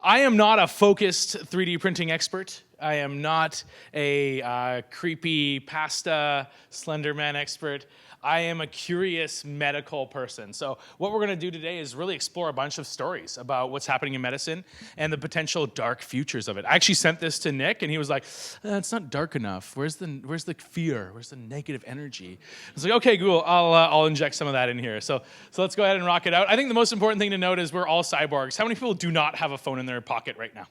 I am not a focused 3D printing expert. I am not a creepy pasta Slenderman expert. I am a curious medical person. So what we're going to do today is really explore a bunch of stories about what's happening in medicine and the potential dark futures of it. I actually sent this to Nick, and he was like, "It's not dark enough. Where's the fear? Where's the negative energy?" I was like, "Okay, cool. I'll inject some of that in here." So let's go ahead and rock it out. I think the most important thing to note is we're all cyborgs. How many people do not have a phone in their pocket right now?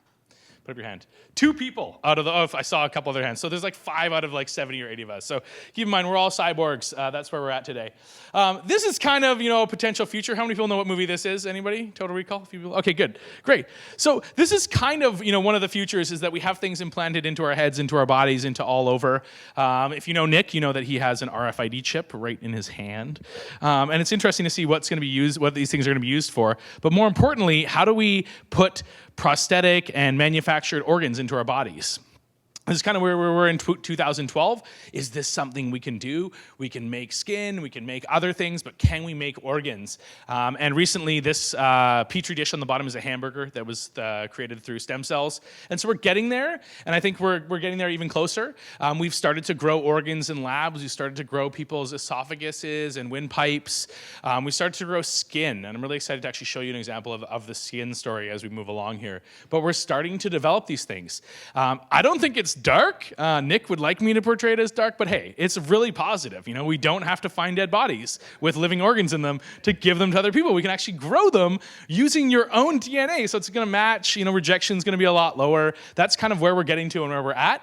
Put up your hand. 2 people out of I saw a couple other hands. So there's like 5 out of like 70 or 80 of us. So keep in mind, we're all cyborgs. That's where we're at today. This is kind of, a potential future. How many people know what movie this is? Anybody? Total Recall? A few people? Okay, good. Great. So this is kind of, one of the futures is that we have things implanted into our heads, into our bodies, into all over. If you know Nick, you know that he has an RFID chip right in his hand. And it's interesting to see what's going to be used, what these things are going to be used for. But more importantly, how do we put prosthetic and manufactured organs into our bodies? This is kind of where we were in 2012. Is this something we can do? We can make skin, we can make other things, but can we make organs? And recently, this Petri dish on the bottom is a hamburger that was created through stem cells. And so we're getting there, and I think we're getting there even closer. We've started to grow organs in labs. We've started to grow people's esophaguses and windpipes. We started to grow skin, and I'm really excited to actually show you an example of the skin story as we move along here. But we're starting to develop these things. I don't think it's dark. Nick would like me to portray it as dark, but hey, it's really positive. We don't have to find dead bodies with living organs in them to give them to other people. We can actually grow them using your own DNA, so it's going to match. Rejection's going to be a lot lower. That's kind of where we're getting to and where we're at.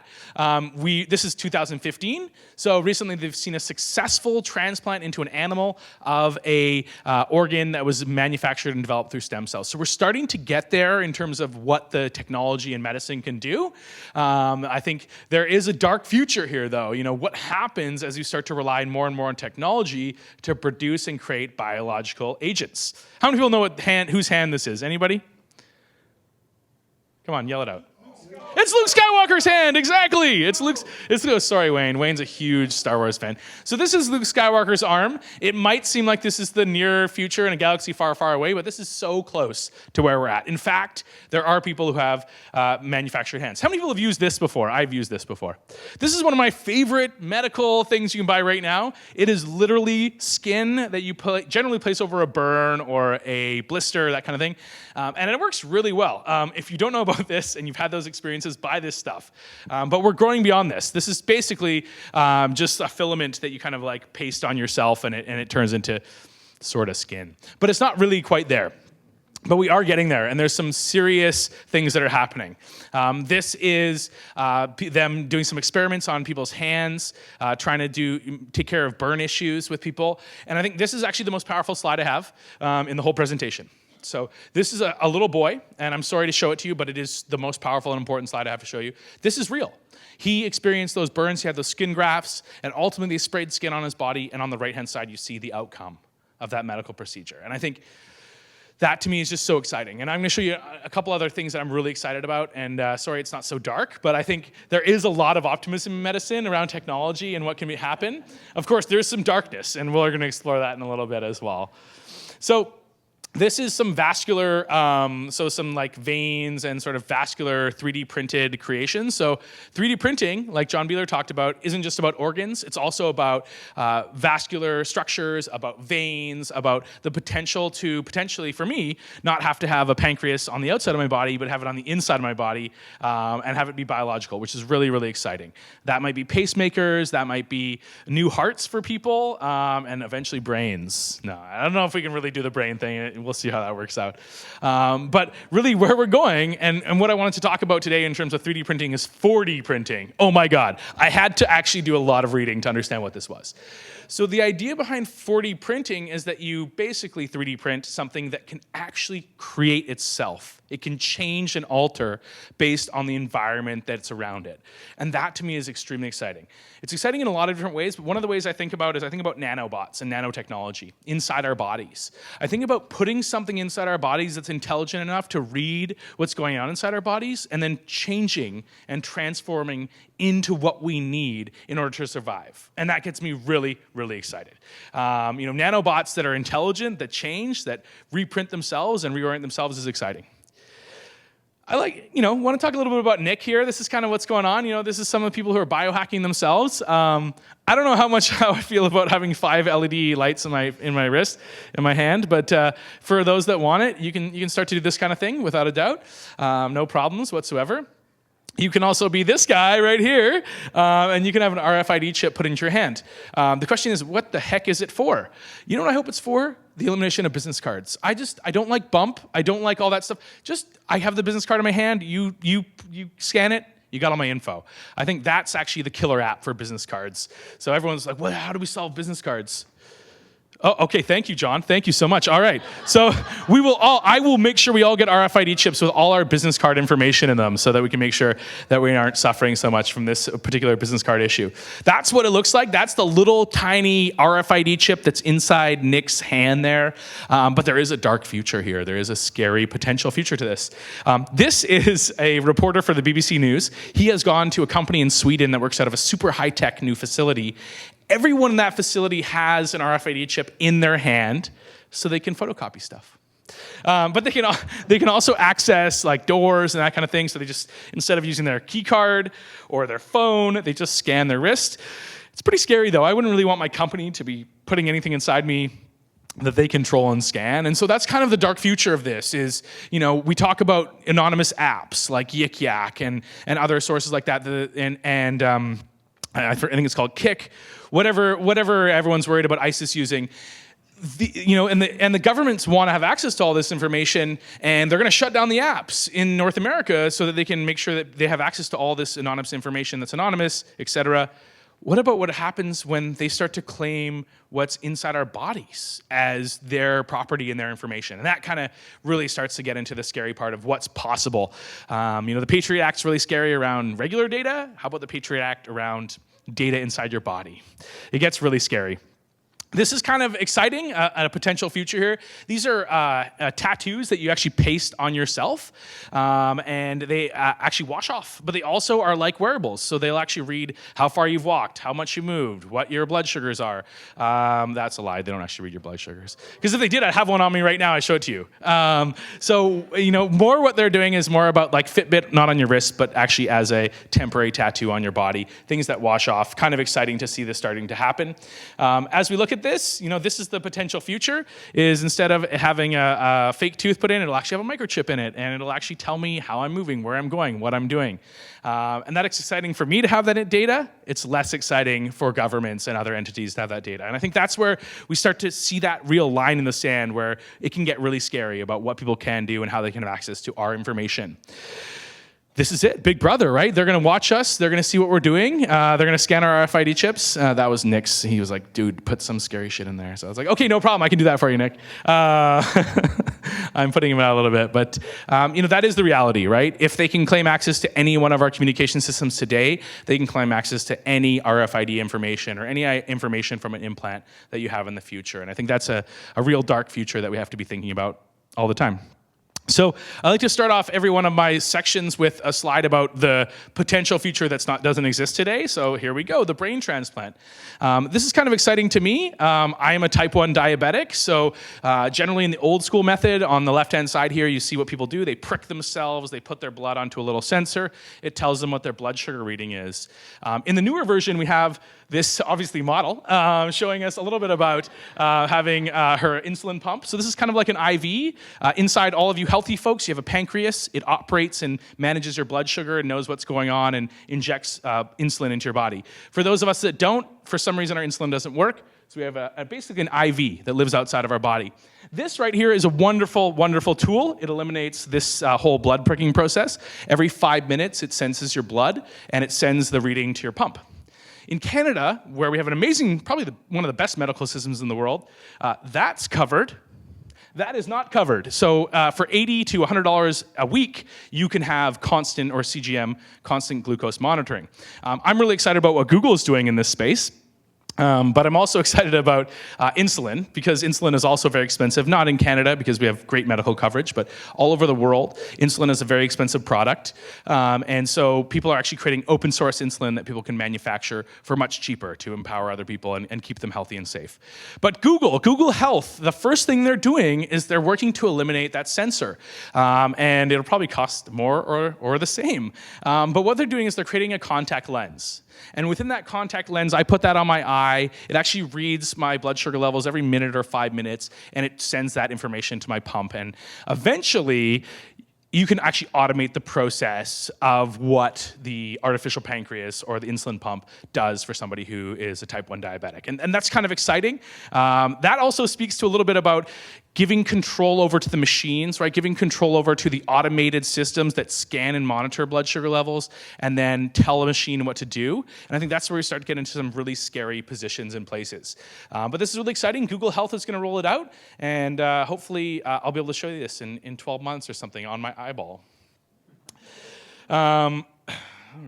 This is 2015, so recently they've seen a successful transplant into an animal of a organ that was manufactured and developed through stem cells. So we're starting to get there in terms of what the technology and medicine can do. I think there is a dark future here, though. What happens as you start to rely more and more on technology to produce and create biological agents? How many people know whose hand this is? Anybody? Come on, yell it out. It's Luke Skywalker's hand, exactly. Sorry, Wayne. Wayne's a huge Star Wars fan. So this is Luke Skywalker's arm. It might seem like this is the near future in a galaxy far, far away, but this is so close to where we're at. In fact, there are people who have manufactured hands. How many people have used this before? I've used this before. This is one of my favorite medical things you can buy right now. It is literally skin that you generally place over a burn or a blister, that kind of thing. And it works really well. If you don't know about this and you've had those experiences, buy this stuff. But we're growing beyond this. This is basically just a filament that you kind of like paste on yourself, and it turns into sort of skin. But it's not really quite there. But we are getting there, and there's some serious things that are happening. This is them doing some experiments on people's hands, trying to take care of burn issues with people. And I think this is actually the most powerful slide I have in the whole presentation. So this is a little boy, and I'm sorry to show it to you, but it is the most powerful and important slide I have to show you. This is real. He experienced those burns, he had those skin grafts, and ultimately they sprayed skin on his body, and on the right-hand side you see the outcome of that medical procedure. And I think that to me is just so exciting. And I'm going to show you a couple other things that I'm really excited about. And sorry, it's not so dark, but I think there is a lot of optimism in medicine around technology and what can happen. Of course, there's some darkness, and we're going to explore that in a little bit as well. So this is some vascular, some like veins and sort of vascular 3D printed creations. So 3D printing, like John Beeler talked about, isn't just about organs. It's also about vascular structures, about veins, about the potential to potentially, for me, not have to have a pancreas on the outside of my body, but have it on the inside of my body and have it be biological, which is really, really exciting. That might be pacemakers. That might be new hearts for people, and eventually brains. No, I don't know if we can really do the brain thing. We'll see how that works out. But really where we're going and what I wanted to talk about today in terms of 3D printing is 4D printing. Oh my God. I had to actually do a lot of reading to understand what this was. So the idea behind 4D printing is that you basically 3D print something that can actually create itself. It can change and alter based on the environment that's around it. And that to me is extremely exciting. It's exciting in a lot of different ways, but one of the ways I think about is I think about nanobots and nanotechnology inside our bodies. I think about putting something inside our bodies that's intelligent enough to read what's going on inside our bodies and then changing and transforming into what we need in order to survive. And that gets me really, really excited. Nanobots that are intelligent, that change, that reprint themselves and reorient themselves is exciting. I want to talk a little bit about Nick here. This is kind of what's going on. This is some of the people who are biohacking themselves. I don't know how I feel about having 5 LED lights in my wrist, in my hand, but for those that want it, you can start to do this kind of thing without a doubt. No problems whatsoever. You can also be this guy right here, and you can have an RFID chip put into your hand. The question is, what the heck is it for? You know what I hope it's for? The elimination of business cards. I don't like bump. I don't like all that stuff. I have the business card in my hand. You scan it. You got all my info. I think that's actually the killer app for business cards. So everyone's like, well, how do we solve business cards? Oh, okay. Thank you, John. Thank you so much. All right. So I will make sure we all get RFID chips with all our business card information in them so that we can make sure that we aren't suffering so much from this particular business card issue. That's what it looks like. That's the little tiny RFID chip that's inside Nick's hand there. But there is a dark future here. There is a scary potential future to this. This is a reporter for the BBC News. He has gone to a company in Sweden that works out of a super high-tech new facility. Everyone in that facility has an RFID chip in their hand so they can photocopy stuff. But they can also access like doors and that kind of thing. So they just, instead of using their key card or their phone, they just scan their wrist. It's pretty scary though. I wouldn't really want my company to be putting anything inside me that they control and scan. And so that's kind of the dark future of this is, we talk about anonymous apps like Yik Yak and other sources like that. I think it's called Kik, whatever everyone's worried about ISIS using. And the governments want to have access to all this information, and they're going to shut down the apps in North America so that they can make sure that they have access to all this anonymous information that's anonymous, etc. What about what happens when they start to claim what's inside our bodies as their property and their information? And that kind of really starts to get into the scary part of what's possible. The Patriot Act's really scary around regular data. How about the Patriot Act around data inside your body? It gets really scary. This is kind of exciting, a potential future here. These are tattoos that you actually paste on yourself, and they actually wash off, but they also are like wearables. So they'll actually read how far you've walked, how much you moved, what your blood sugars are. That's a lie. They don't actually read your blood sugars. Because if they did, I'd have one on me right now. I'd show it to you. More what they're doing is more about like Fitbit, not on your wrist, but actually as a temporary tattoo on your body. Things that wash off. Kind of exciting to see this starting to happen. As we look at this, this is the potential future, is instead of having a fake tooth put in, it'll actually have a microchip in it, and it'll actually tell me how I'm moving, where I'm going, what I'm doing. And that's exciting for me to have that data. It's less exciting for governments and other entities to have that data. And I think that's where we start to see that real line in the sand where it can get really scary about what people can do and how they can have access to our information. This is it, Big Brother, right? They're going to watch us. They're going to see what we're doing. They're going to scan our RFID chips. That was Nick's. He was like, dude, put some scary shit in there. So I was like, okay, no problem. I can do that for you, Nick. I'm putting him out a little bit. But, that is the reality, right? If they can claim access to any one of our communication systems today, they can claim access to any RFID information or any information from an implant that you have in the future. And I think that's a real dark future that we have to be thinking about all the time. So I like to start off every one of my sections with a slide about the potential future doesn't exist today. So here we go, the brain transplant. This is kind of exciting to me. I am a type 1 diabetic. So generally in the old school method, on the left-hand side here, you see what people do. They prick themselves. They put their blood onto a little sensor. It tells them what their blood sugar reading is. In the newer version, we have this, obviously, model showing us a little bit about having her insulin pump. So this is kind of like an IV. Inside all of you healthy folks, you have a pancreas. It operates and manages your blood sugar and knows what's going on and injects insulin into your body. For those of us that don't, for some reason our insulin doesn't work, so we have basically an IV that lives outside of our body. This right here is a wonderful, wonderful tool. It eliminates this whole blood pricking process. Every 5 minutes, it senses your blood, and it sends the reading to your pump. In Canada, where we have an amazing, probably one of the best medical systems in the world, that's covered. That is not covered. So for $80 to $100 a week, you can have constant, or CGM, constant glucose monitoring. I'm really excited about what Google is doing in this space. But I'm also excited about insulin, because insulin is also very expensive, not in Canada because we have great medical coverage, but all over the world, insulin is a very expensive product. And so people are actually creating open source insulin that people can manufacture for much cheaper to empower other people and keep them healthy and safe. But Google Health, the first thing they're doing is they're working to eliminate that sensor. And it'll probably cost more or the same. But what they're doing is they're creating a contact lens. And within that contact lens, I put that on my eye. It actually reads my blood sugar levels every minute or 5 minutes, and it sends that information to my pump. And eventually, you can actually automate the process of what the artificial pancreas or the insulin pump does for somebody who is a type 1 diabetic. And that's kind of exciting. That also speaks to a little bit about giving control over to the machines, right? Giving control over to the automated systems that scan and monitor blood sugar levels and then tell a machine what to do. And I think that's where we start to get into some really scary positions and places. But this is really exciting. Google Health is going to roll it out. And hopefully I'll be able to show you this in 12 months or something on my eyeball. All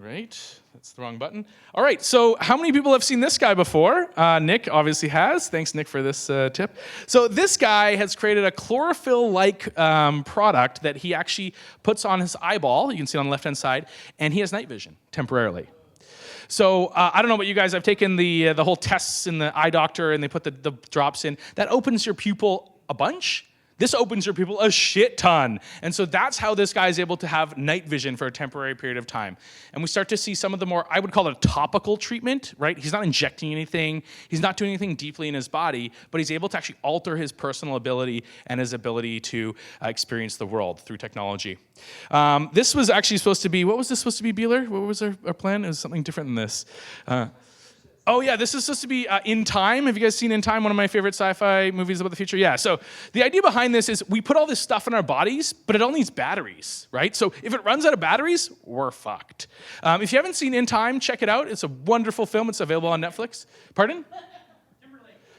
right. That's the wrong button. All right, so how many people have seen this guy before? Nick obviously has. Thanks, Nick, for this tip. So this guy has created a chlorophyll-like product that he actually puts on his eyeball. You can see it on the left-hand side, and he has night vision temporarily. So I don't know about you guys. I've taken the whole tests in the eye doctor, and they put the drops in. That opens your pupil a bunch. This opens your pupil a shit ton. And so that's how this guy is able to have night vision for a temporary period of time. And we start to see some of the more, I would call it a topical treatment, right? He's not injecting anything. He's not doing anything deeply in his body, but he's able to actually alter his personal ability and his ability to experience the world through technology. This was actually supposed to be, what was this supposed to be, Beeler? What was our plan? It was something different than this. Oh yeah, this is supposed to be In Time. Have you guys seen In Time, one of my favorite sci-fi movies about the future? Yeah, so the idea behind this is we put all this stuff in our bodies, but it all needs batteries, right? So if it runs out of batteries, we're fucked. If you haven't seen In Time, check it out. It's a wonderful film. It's available on Netflix. Pardon?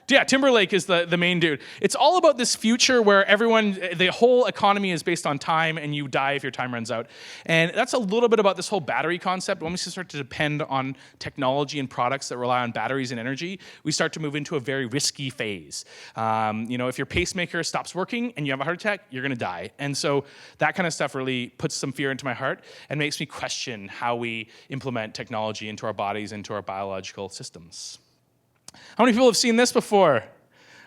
Yeah, Timberlake is the main dude. It's all about this future where the whole economy is based on time and you die if your time runs out. And that's a little bit about this whole battery concept. When we start to depend on technology and products that rely on batteries and energy, we start to move into a very risky phase. If your pacemaker stops working and you have a heart attack, you're gonna die. And so that kind of stuff really puts some fear into my heart and makes me question how we implement technology into our bodies, into our biological systems. How many people have seen this before?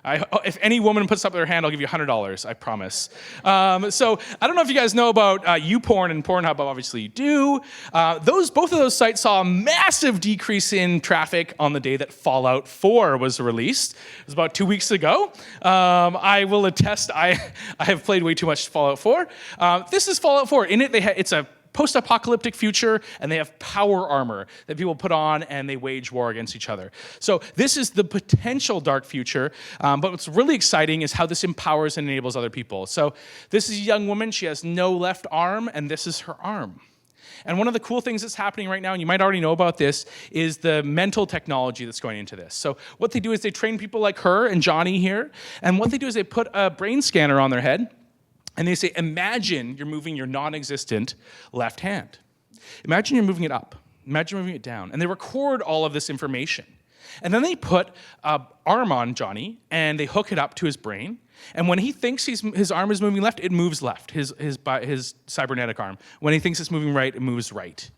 If any woman puts up their hand, I'll give you $100, I promise. So I don't know if you guys know about YouPorn and Pornhub, obviously you do. Both of those sites saw a massive decrease in traffic on the day that Fallout 4 was released. It was about 2 weeks ago. I will attest, I have played way too much Fallout 4. This is Fallout 4. In it, it's a post-apocalyptic future, and they have power armor that people put on and they wage war against each other. So this is the potential dark future, but what's really exciting is how this empowers and enables other people. So this is a young woman, she has no left arm, and this is her arm. And one of the cool things that's happening right now, and you might already know about this, is the mental technology that's going into this. So what they do is they train people like her and Johnny here, and what they do is they put a brain scanner on their head, and they say, imagine you're moving your non-existent left hand. Imagine you're moving it up. Imagine moving it down. And they record all of this information. And then they put an arm on Johnny, and they hook it up to his brain. And when he thinks his arm is moving left, it moves left, his cybernetic arm. When he thinks it's moving right, it moves right.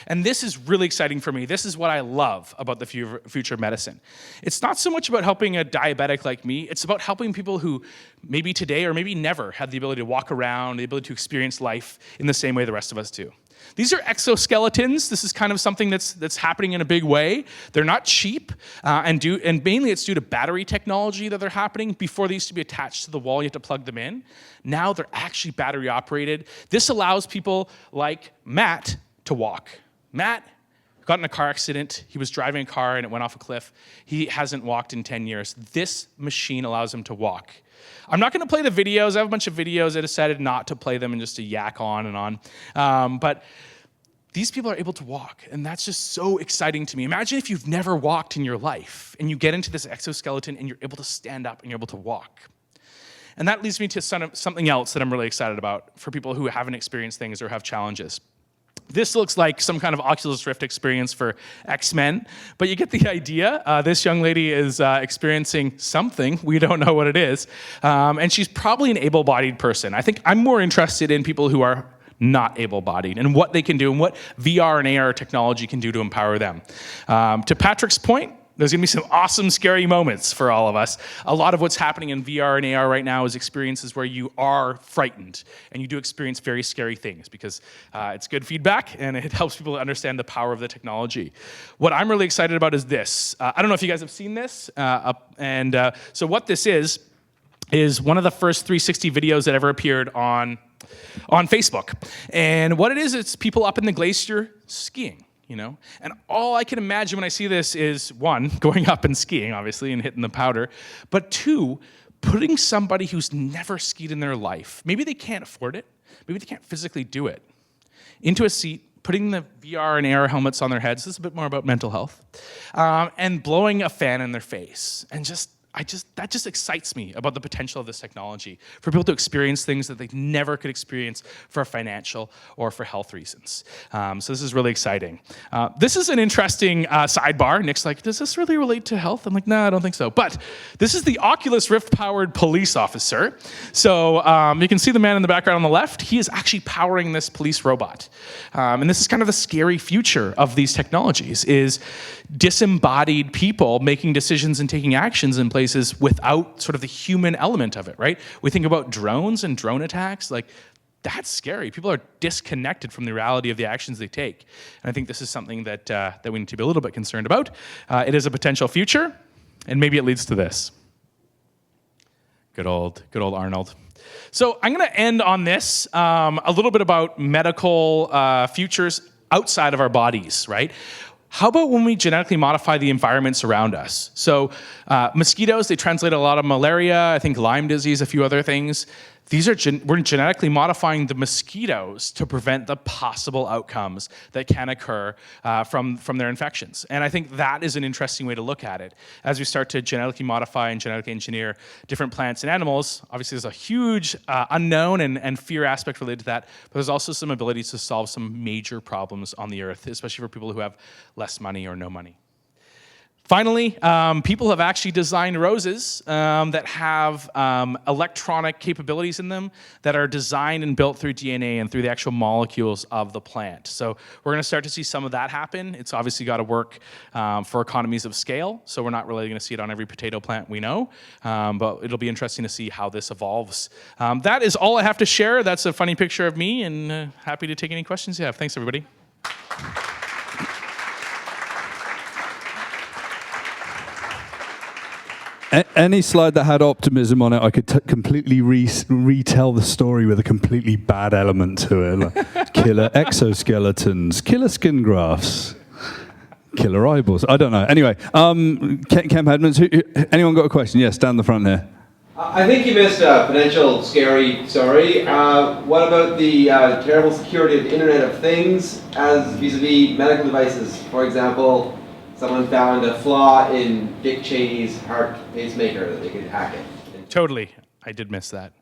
And this is really exciting for me. This is what I love about the future of medicine. It's not so much about helping a diabetic like me. It's about helping people who maybe today or maybe never had the ability to walk around, the ability to experience life in the same way the rest of us do. These are exoskeletons. This is kind of something that's happening in a big way. They're not cheap, and mainly it's due to battery technology that they're happening. Before they used to be attached to the wall, you had to plug them in. Now they're actually battery operated. This allows people like Matt to walk. Matt got in a car accident. He was driving a car and it went off a cliff. He hasn't walked in 10 years. This machine allows him to walk. I'm not going to play the videos. I have a bunch of videos. I decided not to play them and just to yak on and on. But these people are able to walk, and that's just so exciting to me. Imagine if you've never walked in your life and you get into this exoskeleton and you're able to stand up and you're able to walk. And that leads me to something else that I'm really excited about for people who haven't experienced things or have challenges. This looks like some kind of Oculus Rift experience for X-Men, but you get the idea. This young lady is experiencing something. We don't know what it is. And she's probably an able-bodied person. I think I'm more interested in people who are not able-bodied and what they can do and what VR and AR technology can do to empower them. To Patrick's point, there's going to be some awesome, scary moments for all of us. A lot of what's happening in VR and AR right now is experiences where you are frightened and you do experience very scary things because it's good feedback and it helps people understand the power of the technology. What I'm really excited about is this. I don't know if you guys have seen this. So what this is one of the first 360 videos that ever appeared on Facebook. And what it is, it's people up in the glacier skiing. And all I can imagine when I see this is, one, going up and skiing, obviously, and hitting the powder, but two, putting somebody who's never skied in their life, maybe they can't afford it, maybe they can't physically do it, into a seat, putting the VR and AR helmets on their heads, this is a bit more about mental health, and blowing a fan in their face, and that just excites me about the potential of this technology for people to experience things that they never could experience for financial or for health reasons. So this is really exciting. This is an interesting sidebar. Nick's like, does this really relate to health? I'm like, no, I don't think so. But this is the Oculus Rift-powered police officer. So you can see the man in the background on the left. He is actually powering this police robot. And this is kind of the scary future of these technologies, is disembodied people making decisions and taking actions in places without sort of the human element of it, right? We think about drones and drone attacks, like that's scary. People are disconnected from the reality of the actions they take. And I think this is something that we need to be a little bit concerned about. It is a potential future, and maybe it leads to this. Good old Arnold. So I'm going to end on this, a little bit about medical futures outside of our bodies, right? How about when we genetically modify the environments around us? So mosquitoes, they translate a lot of malaria, I think Lyme disease, a few other things. We're genetically modifying the mosquitoes to prevent the possible outcomes that can occur from their infections. And I think that is an interesting way to look at it. As we start to genetically modify and genetically engineer different plants and animals, obviously there's a huge unknown and fear aspect related to that, but there's also some abilities to solve some major problems on the earth, especially for people who have less money or no money. Finally, people have actually designed roses that have electronic capabilities in them that are designed and built through DNA and through the actual molecules of the plant. So we're going to start to see some of that happen. It's obviously got to work for economies of scale, so we're not really going to see it on every potato plant we know, but it'll be interesting to see how this evolves. That is all I have to share. That's a funny picture of me, and happy to take any questions you have. Thanks, everybody. Any slide that had optimism on it, I could completely retell the story with a completely bad element to it. Like killer exoskeletons, killer skin grafts, killer eyeballs. I don't know. Anyway, Kemp Edmonds, anyone got a question? Yes, down the front here. I think you missed a potential scary story. What about the terrible security of the Internet of Things as vis-a-vis medical devices? For example, someone found a flaw in Dick Cheney's heart pacemaker that they could hack it. Totally. I did miss that.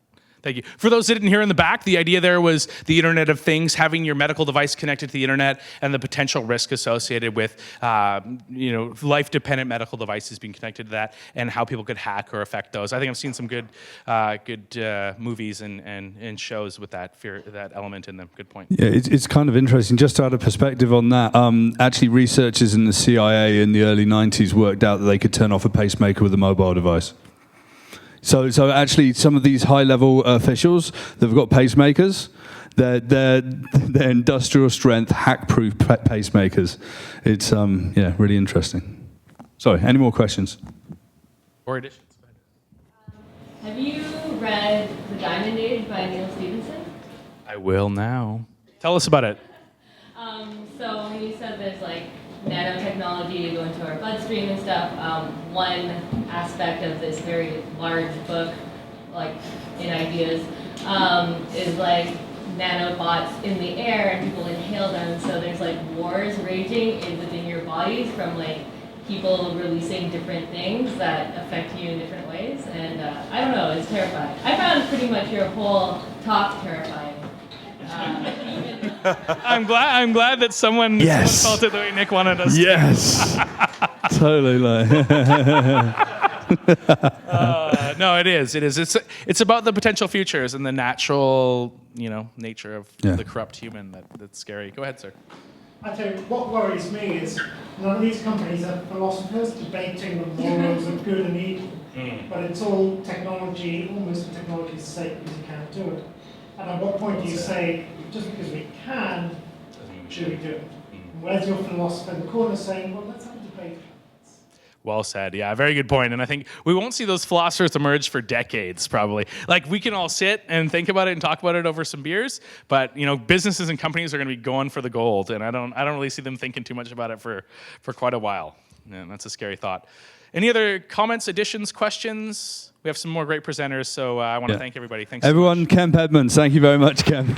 Thank you. For those that didn't hear in the back, the idea there was the Internet of Things, having your medical device connected to the internet, and the potential risk associated with, life-dependent medical devices being connected to that, and how people could hack or affect those. I think I've seen some good movies and shows with that element in them. Good point. Yeah, it's kind of interesting. Just to add a perspective on that, actually researchers in the CIA in the early 90s worked out that they could turn off a pacemaker with a mobile device. So actually, some of these high-level officials, they've got pacemakers. They're industrial strength, hack-proof pacemakers. It's really interesting. Sorry, any more questions? Or additions? Have you read The Diamond Age by Neil Stephenson? I will now. Tell us about it. So he said there's like nanotechnology to go into our bloodstream and stuff. One aspect of this very large book, like in ideas, is like nanobots in the air and people inhale them. So there's like wars raging within your bodies from like people releasing different things that affect you in different ways. And I don't know, it's terrifying. I found pretty much your whole talk terrifying. I'm glad that someone Yes. felt it the way Nick wanted us to. Yes. Totally like. No, it is. It's about the potential futures and the natural, nature of the corrupt human that's scary. Go ahead, sir. I tell you, what worries me is none of these companies are philosophers debating the morals of good and evil, but it's all technology, almost for technology's sake, because you can't do it. And at what point do you say, just because we can, should we do it? And where's your philosopher in the corner saying, well, let's have a debate? Well said. Yeah, very good point. And I think we won't see those philosophers emerge for decades, probably. Like, we can all sit and think about it and talk about it over some beers, but businesses and companies are going to be going for the gold, and I don't really see them thinking too much about it for quite a while. And that's a scary thought. Any other comments, additions, questions? We have some more great presenters, so I want to thank everybody. Thanks. Everyone, Kemp Edmonds. Thank you very much, Kemp.